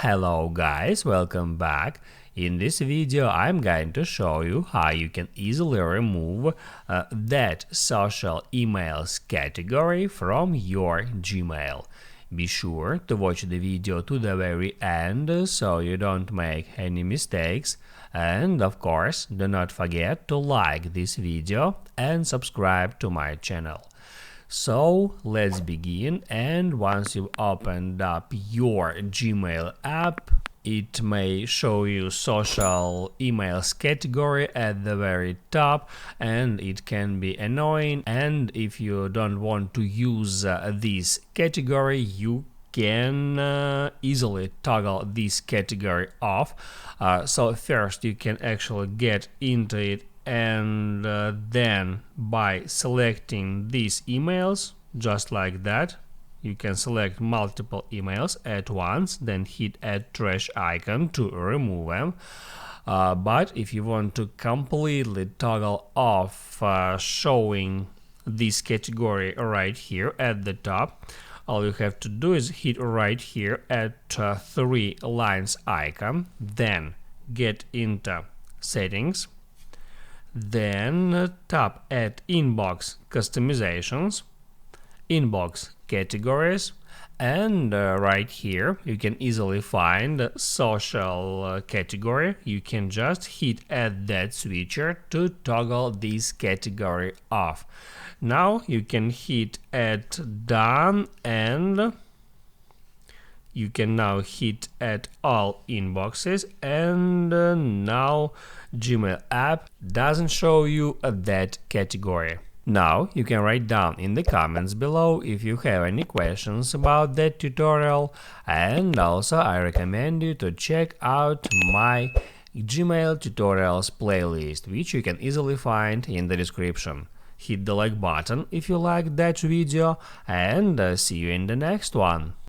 Hello guys, welcome back. In this video I'm going to show you how you can easily remove that social emails category from your Gmail. Be sure to watch the video to the very end so you don't make any mistakes, and of course do not forget to like this video and subscribe to my channel. So let's begin, and once you've opened up your Gmail app, it may show you social emails category at the very top, and it can be annoying, and if you don't want to use this category, you can easily toggle this category off. So first you can actually get into it, and then by selecting these emails just like that, you can select multiple emails at once, then hit add trash icon to remove them. But if you want to completely toggle off showing this category right here at the top, all you have to do is hit right here at three lines icon, then get into settings, then tap at inbox customizations, inbox categories, and right here you can easily find social category. You can just hit add that switcher to toggle this category off. Now you can hit add done, and you can now hit add all inboxes, and now Gmail app doesn't show you that category. Now you can write down in the comments below if you have any questions about that tutorial, and also I recommend you to check out my Gmail tutorials playlist, which you can easily find in the description. Hit the like button if you liked that video, and see you in the next one.